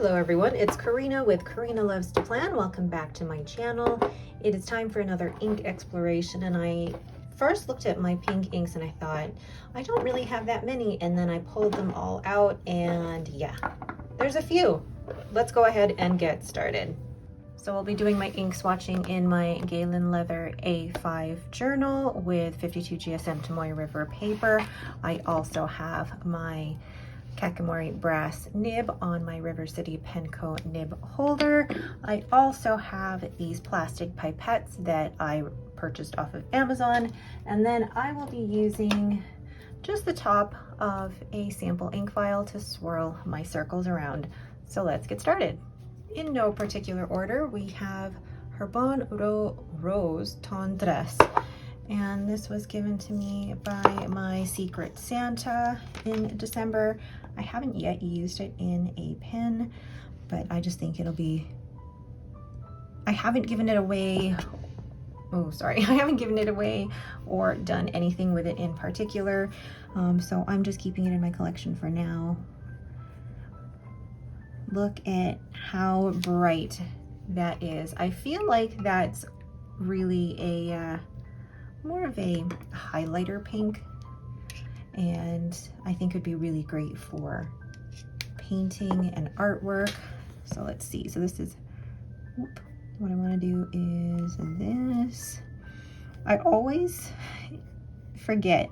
Hello everyone, it's Karina with Karina Loves to Plan. Welcome back to my channel. It is time for another ink exploration, and I first looked at my pink inks and I thought, I don't really have that many, and then I pulled them all out and yeah, there's a few. Let's go ahead and get started. So I'll be doing my ink swatching in my Galen Leather A5 journal with 52 GSM Tomoe River paper. I also have my Kakimori brass nib on my River City Penco nib holder. I also have these plastic pipettes that I purchased off of Amazon, and then I will be using just the top of a sample ink vial to swirl my circles around. So let's get started. In no particular order, we have Rhodia Rose Tendresse, and this was given to me by my Secret Santa in December. I haven't yet used it in a pen, but I just think it'll be, I haven't given it away, I haven't given it away or done anything with it in particular, so I'm just keeping it in my collection for now. Look at how bright that is. I feel like that's really a more of a highlighter pink, and I think it'd be really great for painting and artwork. So let's see. So this is, what I want to do is this. I always forget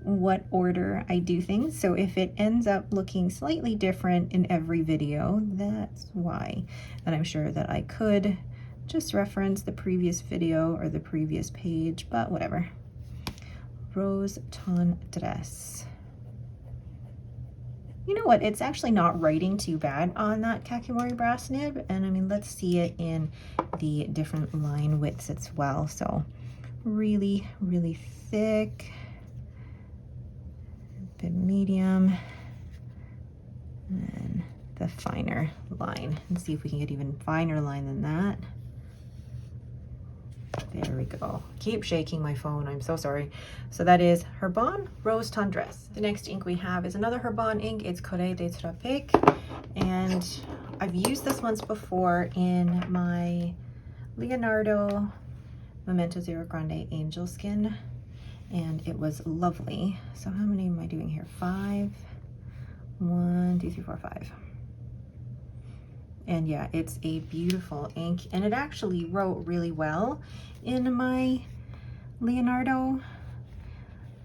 what order I do things, so if it ends up looking slightly different in every video, that's why. And I'm sure that I could just reference the previous video or the previous page, but whatever. Rose Tendresse. You know what, it's actually not writing too bad on that Kakimori brass nib, and I mean, let's see it in the different line widths as well. So really, really thick, a bit medium, and then the finer line. Let's see if we can get even finer line than that. There we go. Keep shaking my phone, I'm so sorry. So that is Rhodia Rose Tendresse. The next ink we have is another Rhodia ink. It's Rhodia Tropic, and I've used this once before in my Leonardo Memento Zero Grande Angel Skin, and it was lovely. So how many am I doing here? 5. 1, 2, 3, 4, 5. And yeah, it's a beautiful ink, and it actually wrote really well in my Leonardo.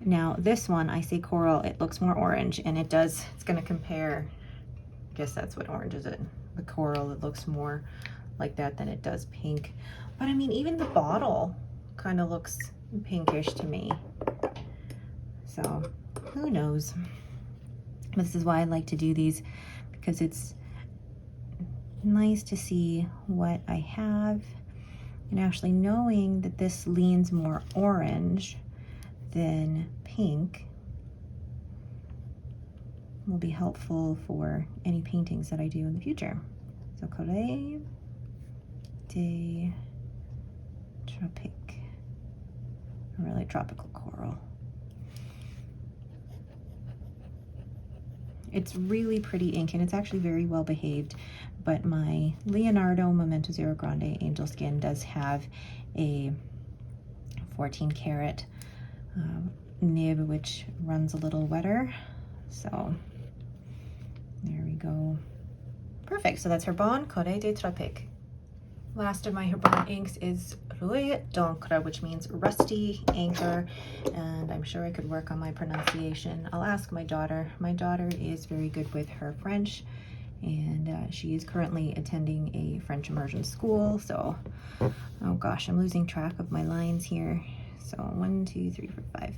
Now this one, I say coral, it looks more orange, and it does, it's gonna compare, I guess that's what orange is, it the coral, it looks more like that than it does pink. But I mean, even the bottle kind of looks pinkish to me, so who knows. This is why I like to do these, because it's nice to see what I have, and actually knowing that this leans more orange than pink will be helpful for any paintings that I do in the future. So Rhodia Tropic, a really tropical coral. It's really pretty ink, and it's actually very well behaved, but my Leonardo Memento Zero Grande Angel Skin does have a 14 karat nib, which runs a little wetter. So there we go. Perfect. So that's Rhodia Tropic. Last of my Rhodia inks is Rouille d'encre, which means rusty anchor, and I'm sure I could work on my pronunciation. I'll ask my daughter. My daughter is very good with her French, and she is currently attending a French immersion school. So, oh gosh, I'm losing track of my lines here. So 1, 2, 3, 4, 5.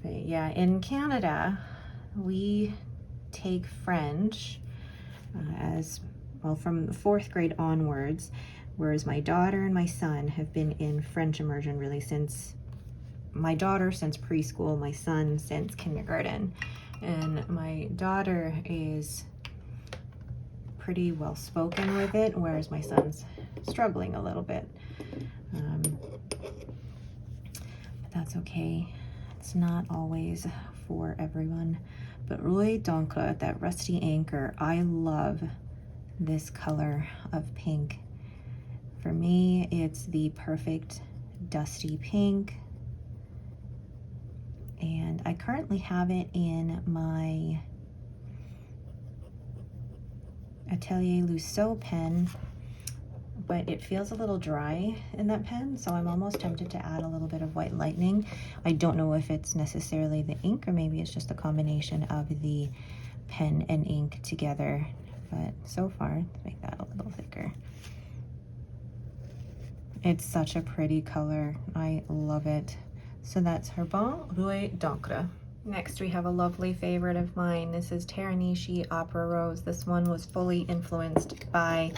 But yeah, in Canada, we take French as well from 4th grade onwards, whereas my daughter and my son have been in French immersion really since, my daughter since preschool, my son since kindergarten. And my daughter is pretty well spoken with it, whereas my son's struggling a little bit. But that's okay. It's not always for everyone. But Rhodia Tropic, that rusty anchor, I love this color of pink. For me, it's the perfect dusty pink. And I currently have it in my Atelier Luceau pen, but it feels a little dry in that pen, so I'm almost tempted to add a little bit of White Lightning. I don't know if it's necessarily the ink or maybe it's just a combination of the pen and ink together, but so far, let's make that a little thicker. It's such a pretty color. I love it. So that's Rhodia Tropic. Next, we have a lovely favorite of mine. This is Teranishi Opera Rose. This one was fully influenced by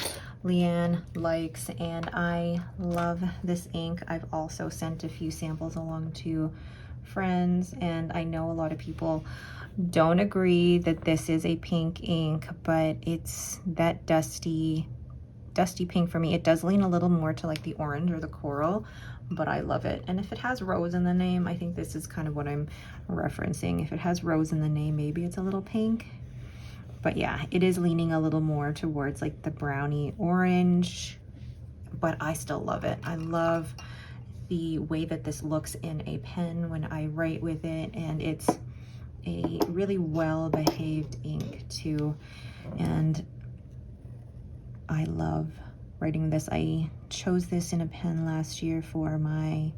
Leanne Likes, and I love this ink. I've also sent a few samples along to friends, and I know a lot of people don't agree that this is a pink ink, but it's that dusty pink for me. It does lean a little more to like the orange or the coral, but I love it. And if it has rose in the name, I think this is kind of what I'm referencing. If it has rose in the name, maybe it's a little pink. But yeah, it is leaning a little more towards like the brownie orange, but I still love it. I love the way that this looks in a pen when I write with it, and it's a really well-behaved ink too. And I love writing this. I chose this in a pen last year for my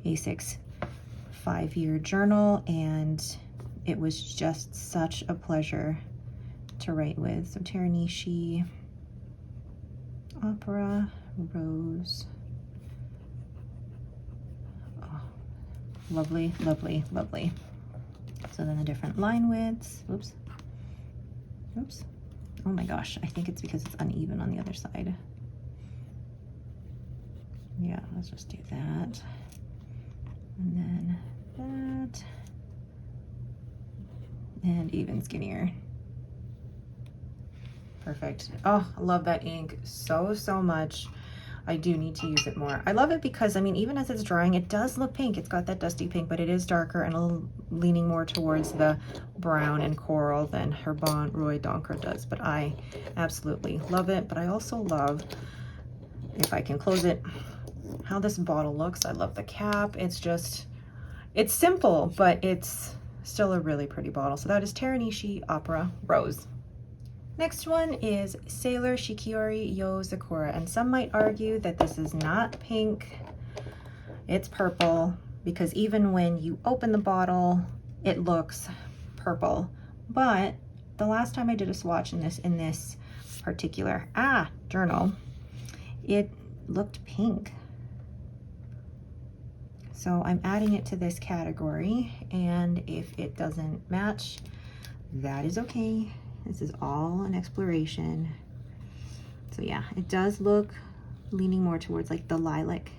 A6 5-year journal, and it was just such a pleasure to write with. So Teranishi Opera Rose. Oh, lovely, lovely, lovely. So then the different line widths. Oops. Oops. Oh my gosh, I think it's because it's uneven on the other side. Yeah, let's just do that. And then that. And even skinnier. Perfect. Oh, I love that ink so, so much. I do need to use it more. I love it because, I mean, even as it's drying, it does look pink. It's got that dusty pink, but it is darker and a little leaning more towards the brown and coral than her Rhodia Tropic does. But I absolutely love it. But I also love, if I can close it, how this bottle looks. I love the cap. It's just, it's simple, but it's still a really pretty bottle. So that is Teranishi Opera Rose. Next one is Sailor Shikiori Yo Sakura, and some might argue that this is not pink, it's purple, because even when you open the bottle, it looks purple. But the last time I did a swatch in this particular journal, it looked pink. So I'm adding it to this category, and if it doesn't match, that is okay. This is all an exploration. So yeah, it does look leaning more towards like the lilac.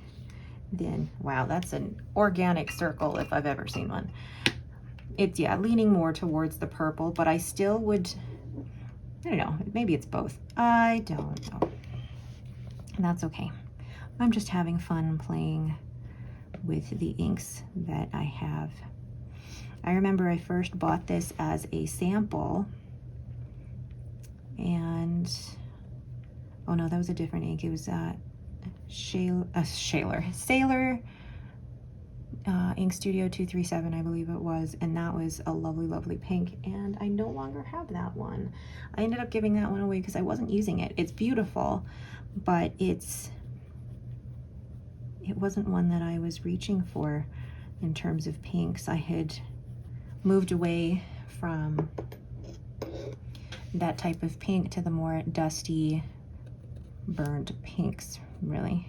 Then, wow, that's an organic circle if I've ever seen one. It's, yeah, leaning more towards the purple, but I still would, I don't know, maybe it's both. I don't know. And that's okay. I'm just having fun playing with the inks that I have. I remember I first bought this as a sample, and oh no, that was a different ink. It was Sailor Ink Studio 237, I believe it was, and that was a lovely, lovely pink, and I no longer have that one. I ended up giving that one away because I wasn't using it. It's beautiful, but it wasn't one that I was reaching for in terms of pinks. I had moved away from that type of pink to the more dusty, burned pinks, really.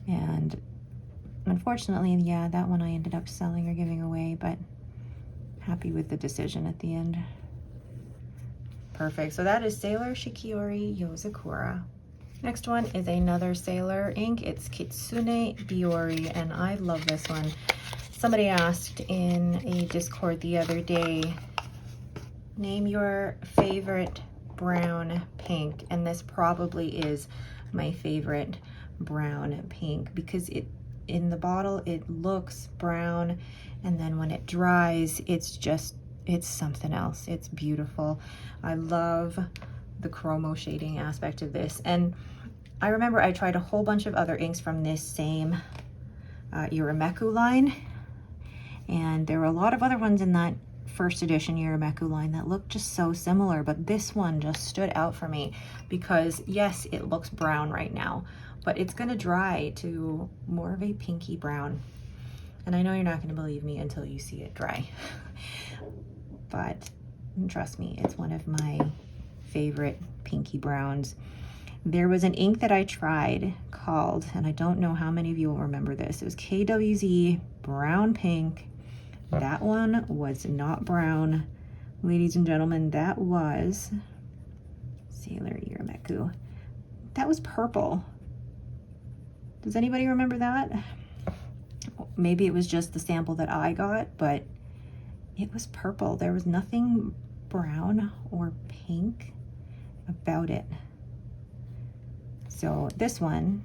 And unfortunately, yeah, that one I ended up selling or giving away, but happy with the decision at the end. Perfect. So that is Sailor Shikiori Yo Sakura. Next one is another Sailor ink. It's Kitsunbori, and I love this one. Somebody asked in a Discord the other day, name your favorite brown pink, and this probably is my favorite brown pink because in the bottle it looks brown, and then when it dries it's just It's something else. It's beautiful. I love the chromo shading aspect of this. And I remember I tried a whole bunch of other inks from this same Urameku line, and there were a lot of other ones in that first edition Urameku line that looked just so similar, but this one just stood out for me because yes, it looks brown right now, but it's gonna dry to more of a pinky brown. And I know you're not gonna believe me until you see it dry, but trust me, it's one of my favorite pinky browns. There was an ink that I tried called, and I don't know how many of you will remember this, it was KWZ Brown Pink. That one was not brown. Ladies and gentlemen, that was Sailor Urameku. That was purple. Does anybody remember that? Maybe it was just the sample that I got, but it was purple. There was nothing brown or pink about it. So this one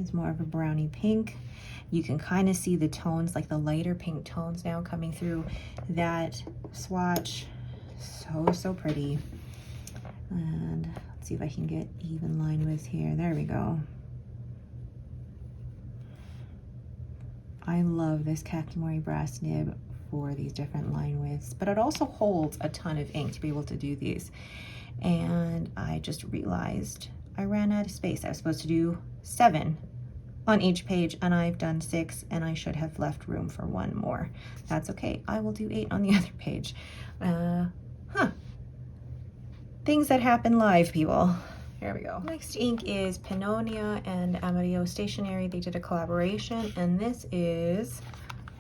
is more of a brownie pink. You can kind of see the tones, like the lighter pink tones now coming through that swatch. So pretty. And let's see if I can get even line widths here. There we go. I love this Kakimori brass nib for these different line widths, but it also holds a ton of ink to be able to do these. And I just realized I ran out of space. I was supposed to do 7 on each page, and I've done 6, and I should have left room for 1 more. That's okay. I will do 8 on the other page. Things that happen live, people. Here we go. Next ink is Panonia and Amaro Stationery. They did a collaboration, and this is,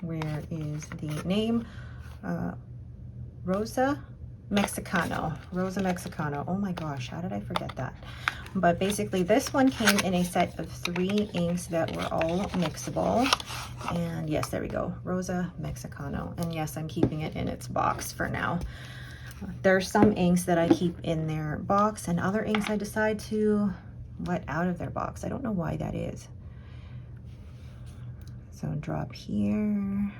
where is the name? Rosa Mexicano. Rosa Mexicano. Oh my gosh, how did I forget that? But basically this one came in a set of 3 inks that were all mixable. And yes, there we go. Rosa Mexicano. And yes, I'm keeping it in its box for now. There are some inks that I keep in their box, and other inks I decide to let out of their box. I don't know why that is. So drop here.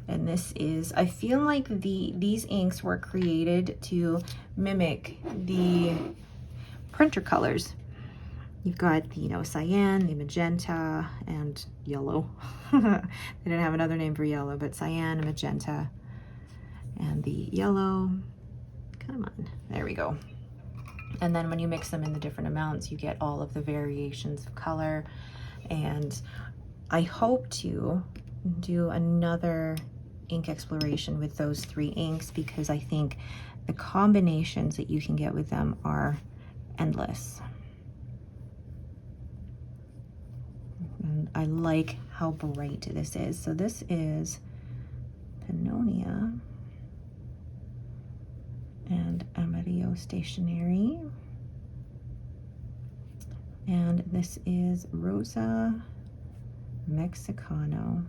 And this is, I feel like these inks were created to mimic the printer colors. You've got, you know, cyan, the magenta, and yellow. They didn't have another name for yellow, but cyan, magenta, and the yellow. Come on, there we go. And then when you mix them in the different amounts, you get all of the variations of color. And I hope to do another ink exploration with those 3 inks, because I think the combinations that you can get with them are endless. And I like how bright this is. So this is Panonia and Amaro Stationery. And this is Rosa Mexicano.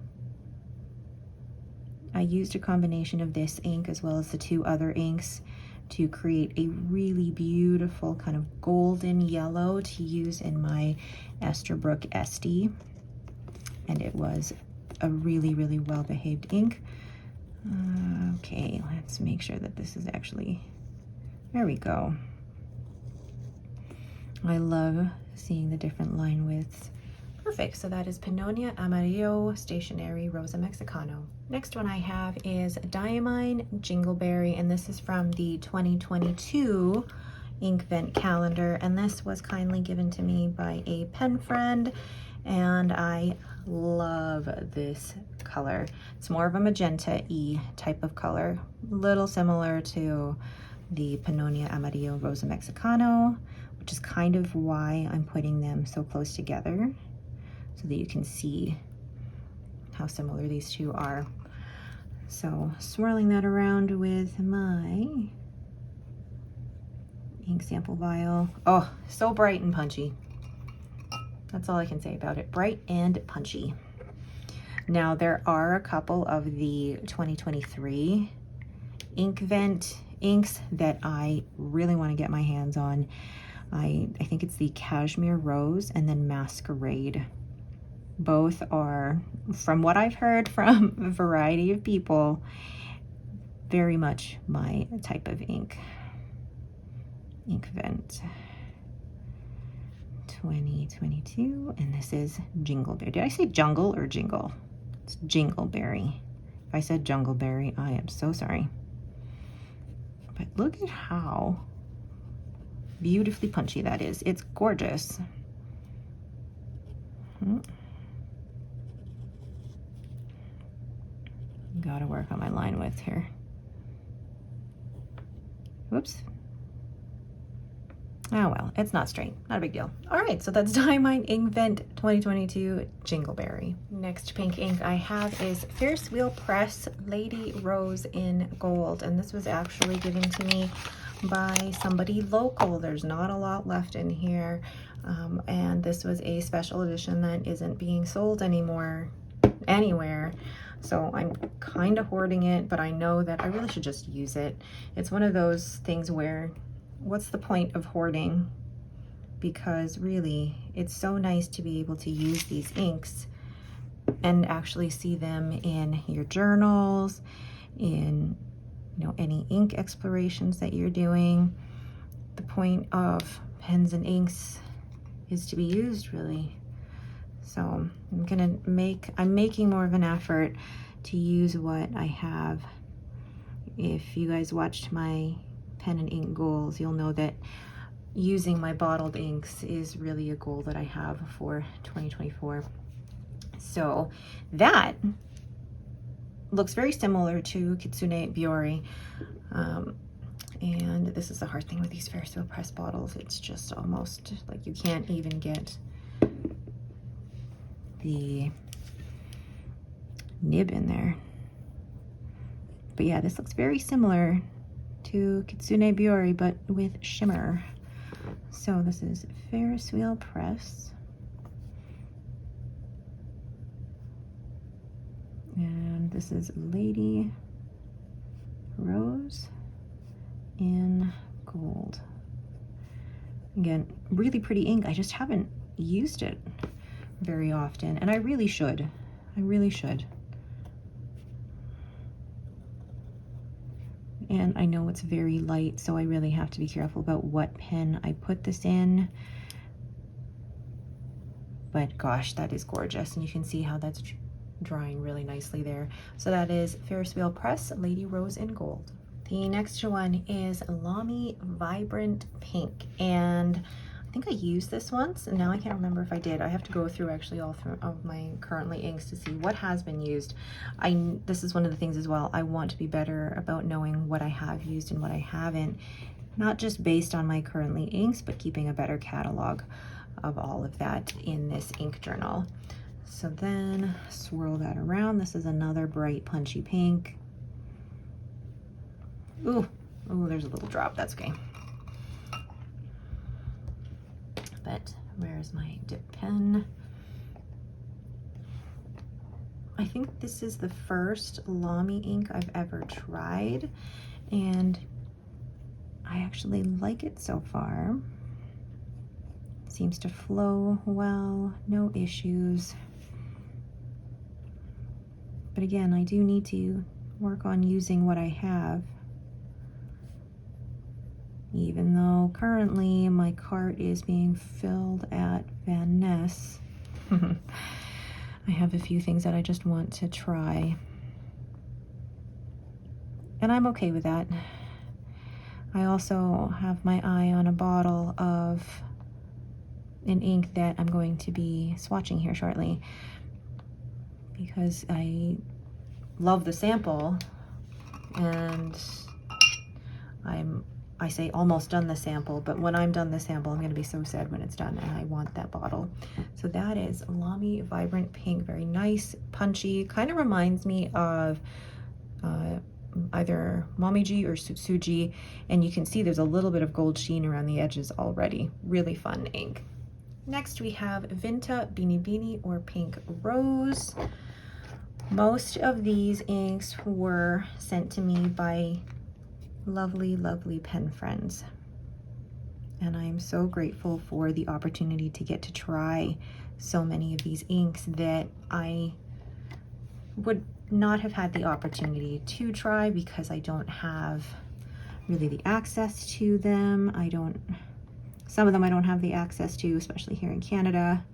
I used a combination of this ink as well as the 2 other inks to create a really beautiful kind of golden yellow to use in my Esterbrook SD. And it was a really, really well-behaved ink. Okay, let's make sure that this is actually, there we go. I love seeing the different line widths. Perfect, so that is Panonia, Amaro Stationery, Rosa Mexicano. Next one I have is Diamine Jingleberry, and this is from the 2022 Inkvent calendar, and this was kindly given to me by a pen friend, and I love this color. It's more of a magenta-y type of color, a little similar to the Panonia Amaro Rosa Mexicano, which is kind of why I'm putting them so close together, so that you can see how similar these 2 are. So swirling that around with my ink sample vial. Oh, so bright and punchy. That's all I can say about it. Bright and punchy. Now there are a couple of the 2023 Inkvent inks that I really want to get my hands on. I think it's the Cashmere Rose and then Masquerade. Both are, from what I've heard from a variety of people, very much my type of ink. Inkvent 2022, and this is Jingleberry. Did I say jungle or jingle? It's Jingleberry. If I said Jungleberry, I am so sorry. But look at how beautifully punchy that is. It's gorgeous. Gotta work on my line width here. Whoops. Oh well, it's not straight, not a big deal. All right, so that's Diamine Inkvent 2022 Jingleberry. Next pink ink I have is Ferris Wheel Press Lady Rose in Gold, and this was actually given to me by somebody local. There's not a lot left in here, and this was a special edition that isn't being sold anymore anywhere. So I'm kind of hoarding it, but I know that I really should just use it. It's one of those things where what's the point of hoarding? Because really, it's so nice to be able to use these inks and actually see them in your journals, in any ink explorations that you're doing. The point of pens and inks is to be used, really. So I'm making more of an effort to use what I have. If you guys watched my pen and ink goals, you'll know that using my bottled inks is really a goal that I have for 2024. So that looks very similar to Kitsunbori. And this is the hard thing with these Ferris Wheel Press bottles. It's just almost like you can't even get the nib in there. But yeah, this looks very similar to Kitsunbori, but with shimmer. So this is Ferris Wheel Press. And this is Lady Rose in Gold. Again, really pretty ink. I just haven't used it very often, and I really should. I really should. And I know it's very light, so I really have to be careful about what pen I put this in. But gosh, that is gorgeous, and you can see how that's drying really nicely there. So that is Ferris Wheel Press Lady Rose in Gold. The next one is Lamy Vibrant Pink, and I think I used this once, and now I can't remember if I did. I have to go through actually all of my currently inks to see what has been used. This is one of the things as well. I want to be better about knowing what I have used and what I haven't, not just based on my currently inks, but keeping a better catalog of all of that in this ink journal. So then swirl that around. This is another bright punchy pink. Ooh, there's a little drop. That's okay. But where's my dip pen? I think this is the first Lamy ink I've ever tried, and I actually like it so far. It seems to flow well, no issues. But again, I do need to work on using what I have. Even though currently my cart is being filled at Van Ness. I have a few things that I just want to try. And I'm okay with that. I also have my eye on a bottle of an ink that I'm going to be swatching here shortly, because I love the sample, and I say almost done the sample, but when I'm done the sample, I'm going to be so sad when it's done, and I want that bottle. So that is Lamy Vibrant Pink. Very nice, punchy, kind of reminds me of either Momiji or Suji, and you can see there's a little bit of gold sheen around the edges already. Really fun ink. Next we have Vinta Beanie or Pink Rose. Most of these inks were sent to me by lovely pen friends, and I'm so grateful for the opportunity to get to try so many of these inks that I would not have had the opportunity to try because I don't have really the access to them. Some of them I don't have the access to, especially here in Canada,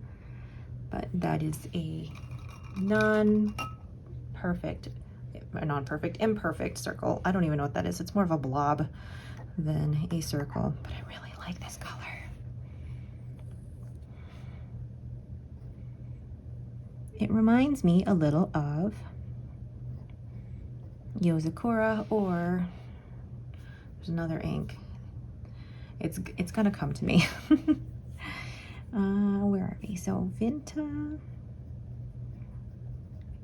but that is a imperfect circle. I don't even know what that is. It's more of a blob than a circle, but I really like this color. It reminds me a little of Yakura, or there's another ink. It's gonna come to me. Where are we? So Vinta,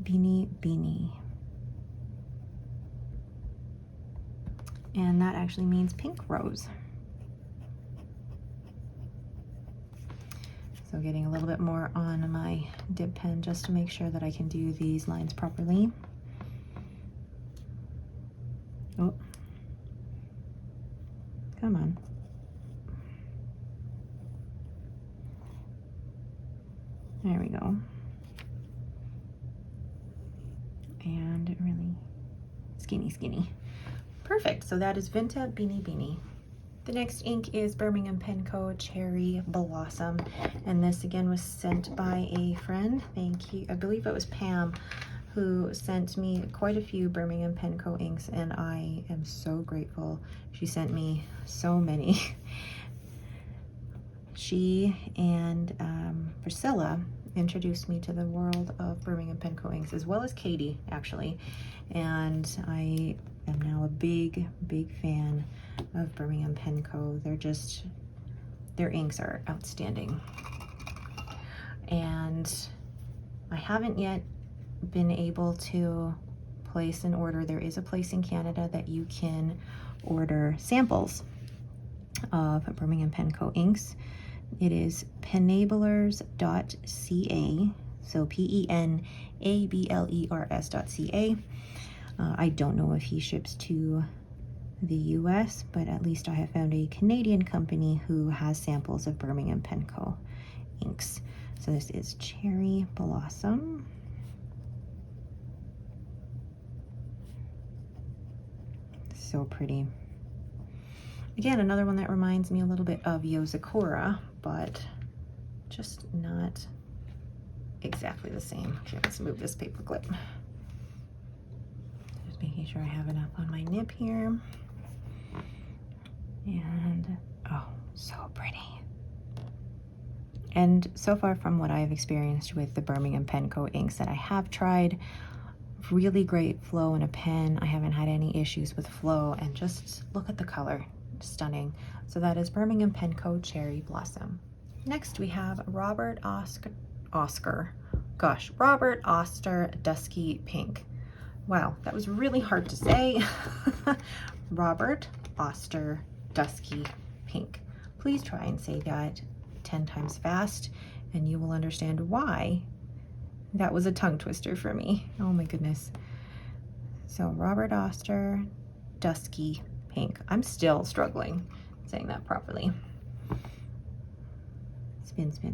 Beanie. And that actually means pink rose. So getting a little bit more on my dip pen just to make sure that I can do these lines properly. Oh, come on. There we go. And really skinny. Perfect. So that is Vinta, Beanie. The next ink is Birmingham Penco Cherry Blossom, and this again was sent by a friend. Thank you. I believe it was Pam who sent me quite a few Birmingham Penco inks, and I am so grateful. She sent me so many. She and Priscilla introduced me to the world of Birmingham Penco inks, as well as Katie actually, and I am now a big fan of Birmingham Penco. Their inks are outstanding, and I haven't yet been able to place an order. There is a place in Canada that you can order samples of Birmingham Penco inks. It is penablers.ca, so penablers.ca. I don't know if he ships to the US, but at least I have found a Canadian company who has samples of Birmingham Penco inks. So this is Cherry Blossom. So pretty. Again, another one that reminds me a little bit of Yakura, but just not exactly the same. Okay, let's move this paper clip. Just making sure I have enough on my nib here. And, oh, so pretty. And so far from what I have experienced with the Birmingham Penco inks that I have tried, really great flow in a pen. I haven't had any issues with flow, and just look at the color. Stunning. So that is Birmingham Penco Cherry Blossom. Next we have Robert Auster Dusky Pink. Wow, that was really hard to say. Robert Auster Dusky Pink. Please try and say that 10 times fast and you will understand why that was a tongue twister for me. Oh my goodness. So Robert Auster Dusky Pink. I'm still struggling saying that properly.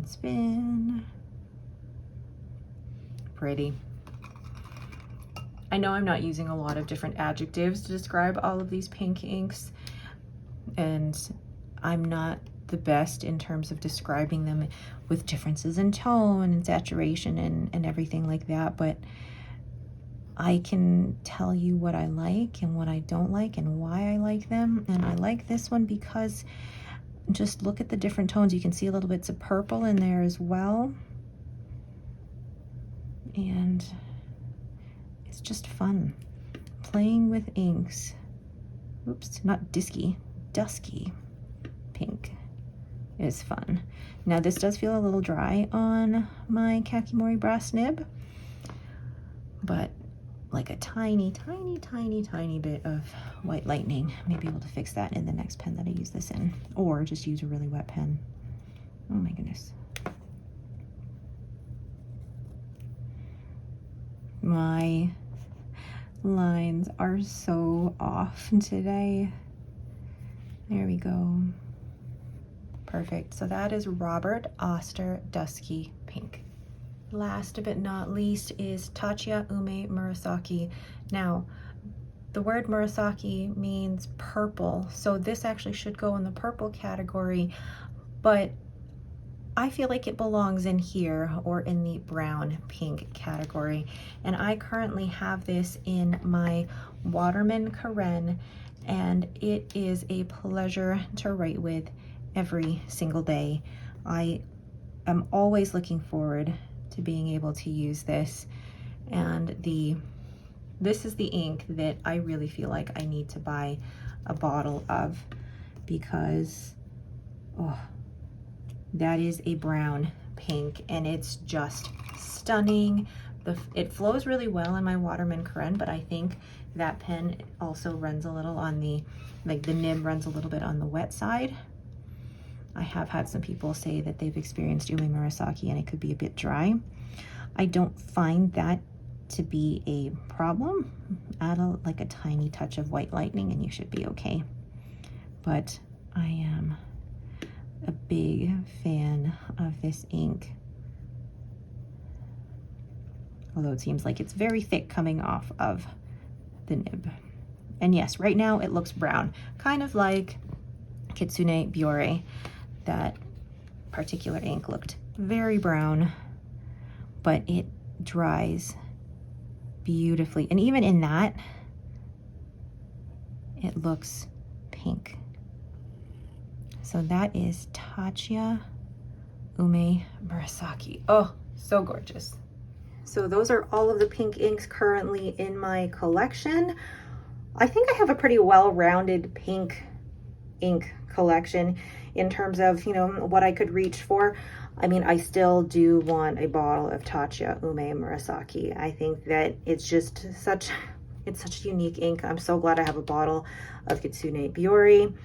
Spin. Pretty. I know I'm not using a lot of different adjectives to describe all of these pink inks, and I'm not the best in terms of describing them with differences in tone and saturation and everything like that, but I can tell you what I like and what I don't like and why I like them. And I like this one because just look at the different tones. You can see a little bits of purple in there as well. And it's just fun playing with inks. Oops, not Dusky Pink is fun. Now this does feel a little dry on my Kakimori brass nib, but like a tiny bit of white lightning. May be able to fix that in the next pen that I use this in, or just use a really wet pen. Oh my goodness. My lines are so off today. There we go. Perfect. So that is Robert Auster Dusky Pink. last but not least is Tachia Murasaki. Now, the word Murasaki means purple, so this actually should go in the purple category, but I feel like it belongs in here or in the brown pink category. And I currently have this in my Waterman Karen, and it is a pleasure to write with every single day. I am always looking forward to being able to use this, and this is the ink that I really feel like I need to buy a bottle of, because that is a brown pink and it's just stunning. It flows really well in my Waterman Karen, but I think that pen also runs a little on the nib runs a little bit on the wet side. I have had some people say that they've experienced Ume Murasaki and it could be a bit dry. I don't find that to be a problem. Add like a tiny touch of white lightning and you should be okay. But I am a big fan of this ink, although it seems like it's very thick coming off of the nib. And yes, right now it looks brown, kind of like Kitsunbori. That particular ink looked very brown, but it dries beautifully. And even in that, it looks pink. So that is Tachia Murasaki. Oh, so gorgeous. So those are all of the pink inks currently in my collection. I think I have a pretty well-rounded pink ink collection in terms of, you know, what I could reach for. I mean, I still do want a bottle of Tachia Murasaki. I think that it's just such a unique ink. I'm so glad I have a bottle of Kitsunbori.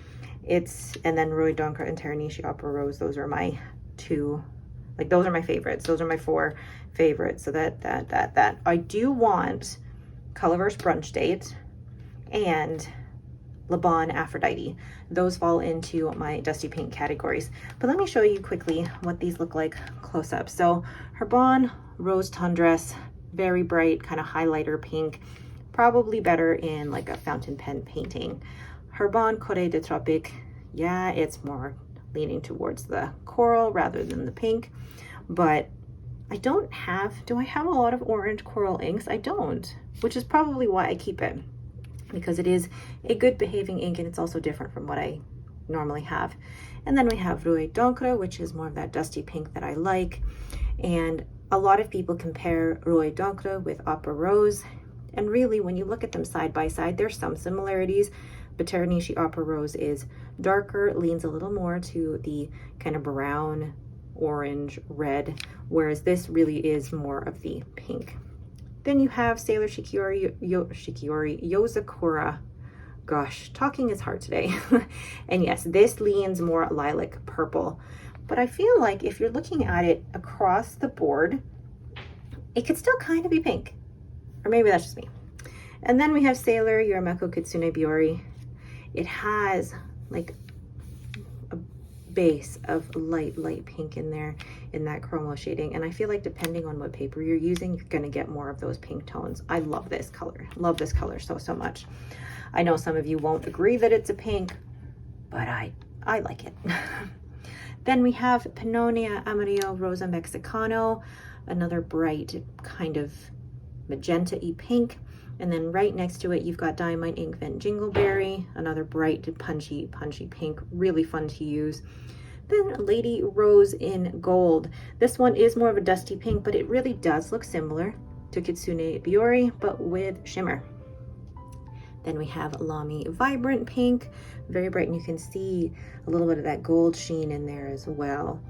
And then Rhodia and Teranishi Rose. Those are my two, those are my favorites. Those are my four favorites. So that. I do want Colorverse Brunch Date and Le Bon Aphrodite. Those fall into my Dusty Pink categories. But let me show you quickly what these look like close up. So Her Bon Rose Tundress, very bright, kind of highlighter pink, probably better in like a fountain pen painting. Her Bon Rhodia Tropic, yeah, it's more leaning towards the coral rather than the pink, but do I have a lot of orange coral inks? I don't, which is probably why I keep it, because it is a good behaving ink and it's also different from what I normally have. And then we have Rhodia, which is more of that dusty pink that I like. And a lot of people compare Rhodia with Opera Rose. And really, when you look at them side by side, there's some similarities, but Teranishi Opera Rose is darker, leans a little more to the kind of brown, orange, red, whereas this really is more of the pink. Then you have Sailor Shikiori, Yozakura. Gosh, talking is hard today. And yes, this leans more lilac purple, but I feel like if you're looking at it across the board, it could still kind of be pink. Or maybe that's just me. And then we have Sailor Yurameko Kitsunbori. It has like a base of light pink in there in that chromo shading. And I feel like depending on what paper you're using, you're gonna get more of those pink tones. I love this color. Love this color so much. I know some of you won't agree that it's a pink, but I like it. Then we have Panonia Amarillo Rosa Mexicano, another bright kind of magenta-y pink. And then right next to it, you've got Diamine Jingleberry, another bright, punchy pink, really fun to use. Then Lady Rose in Gold. This one is more of a dusty pink, but it really does look similar to Kitsunbori, but with shimmer. Then we have Lamy Vibrant Pink, very bright, and you can see a little bit of that gold sheen in there as well.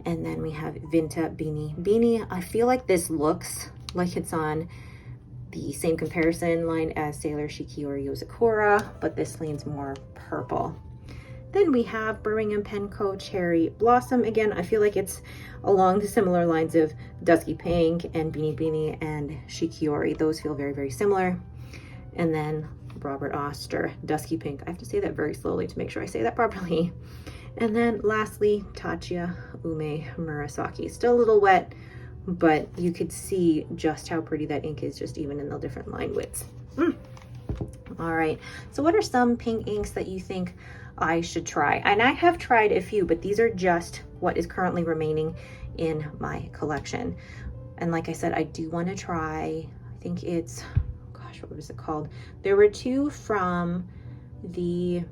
And then we have Vinta Beanie. Beanie, I feel like this looks like it's on the same comparison line as Sailor Shikiori Yozakura, but this leans more purple. Then we have Birmingham Penco Cherry Blossom. Again, I feel like it's along the similar lines of Dusky Pink and Beanie and Shikiori. Those feel very similar. And then Robert Auster Dusky Pink. I have to say that very slowly to make sure I say that properly. And then lastly, Tachia Murasaki. Still a little wet, but you could see just how pretty that ink is just even in the different line widths. All right, so what are some pink inks that you think I should try? And I have tried a few, but these are just what is currently remaining in my collection. And like I said, I do want to try, I think it's, gosh, what was it called? There were two from the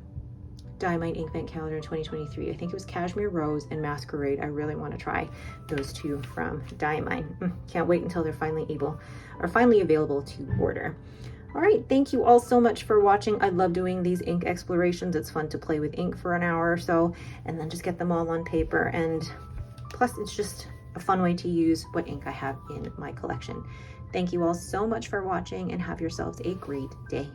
Diamine Ink Event Calendar in 2023. I think it was Cashmere Rose and Masquerade. I really want to try those two from Diamine. Can't wait until they're finally available to order. All right, thank you all so much for watching. I love doing these ink explorations. It's fun to play with ink for an hour or so and then just get them all on paper. And plus it's just a fun way to use what ink I have in my collection. Thank you all so much for watching and have yourselves a great day.